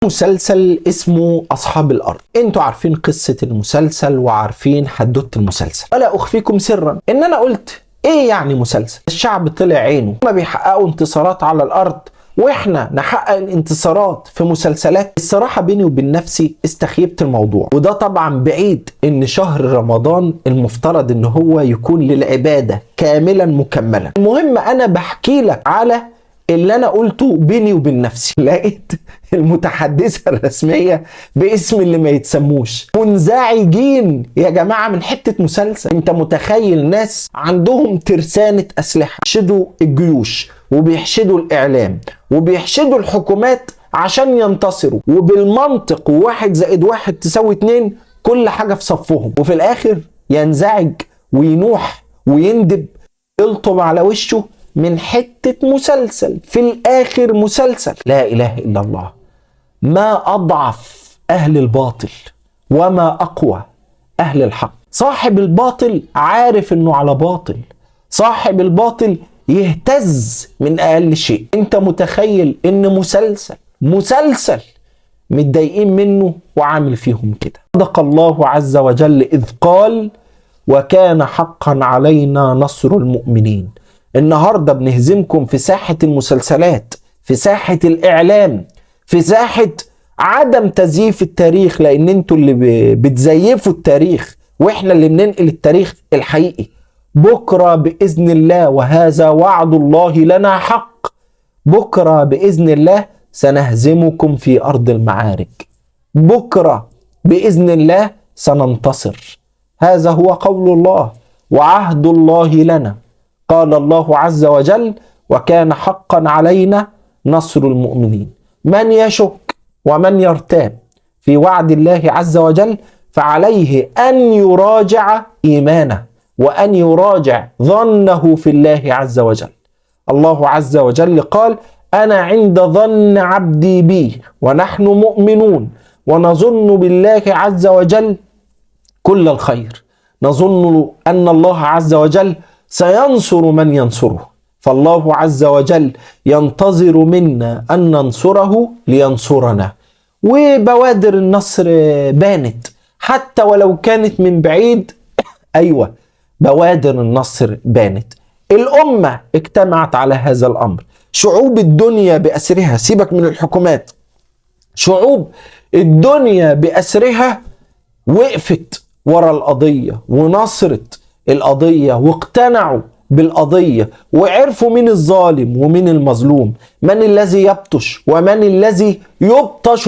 مسلسل اسمه أصحاب الأرض. انتوا عارفين قصة المسلسل وعارفين حدوتة المسلسل، ولا أخفيكم سرا إن أنا قلت إيه يعني مسلسل؟ الشعب طلع عينه، هما بيحققوا انتصارات على الأرض وإحنا نحقق الانتصارات في مسلسلات. الصراحة بيني وبين نفسي استخيبت الموضوع، وده طبعا بعيد إن شهر رمضان المفترض إن هو يكون للعبادة كاملا مكملا. المهم أنا بحكي لك على اللي انا قلته بيني وبين نفسي. لقيت المتحدثة الرسمية باسم اللي ما يتسموش منزعجين يا جماعة من حتة مسلسل. انت متخيل ناس عندهم ترسانة اسلحة بيحشدوا الجيوش وبيحشدوا الاعلام وبيحشدوا الحكومات عشان ينتصروا، وبالمنطق 1+1=2 كل حاجة في صفهم، وفي الاخر ينزعج وينوح ويندب يلطم على وشه من حتة مسلسل. في الآخر مسلسل. لا إله إلا الله. ما أضعف أهل الباطل وما أقوى أهل الحق. صاحب الباطل عارف إنه على باطل، صاحب الباطل يهتز من أقل شيء. أنت متخيل إن مسلسل متضايقين منه وعامل فيهم كده. صدق الله عز وجل إذ قال: وكان حقا علينا نصر المؤمنين. النهاردة بنهزمكم في ساحة المسلسلات، في ساحة الإعلام، في ساحة عدم تزييف التاريخ، لأن انتوا اللي بتزيفوا التاريخ وإحنا اللي بننقل التاريخ الحقيقي. بكرة بإذن الله، وهذا وعد الله لنا حق، بكرة بإذن الله سنهزمكم في أرض المعارك. بكرة بإذن الله سننتصر. هذا هو قول الله وعهد الله لنا. قال الله عز وجل: وكان حقا علينا نصر المؤمنين. من يشك ومن يرتاب في وعد الله عز وجل فعليه أن يراجع إيمانه وأن يراجع ظنه في الله عز وجل. الله عز وجل قال: أنا عند ظن عبدي بي ونحن مؤمنون ونظن بالله عز وجل كل الخير. نظن أن الله عز وجل سينصر من ينصره، فالله عز وجل ينتظر منا أن ننصره لينصرنا. وبوادر النصر بانت حتى ولو كانت من بعيد. أيوة، بوادر النصر بانت. الأمة اجتمعت على هذا الأمر. شعوب الدنيا بأسرها، سيبك من الحكومات، شعوب الدنيا بأسرها وقفت ورا القضية ونصرت القضية واقتنعوا بالقضية وعرفوا مين الظالم ومين المظلوم، من الذي يبطش ومن الذي يبطش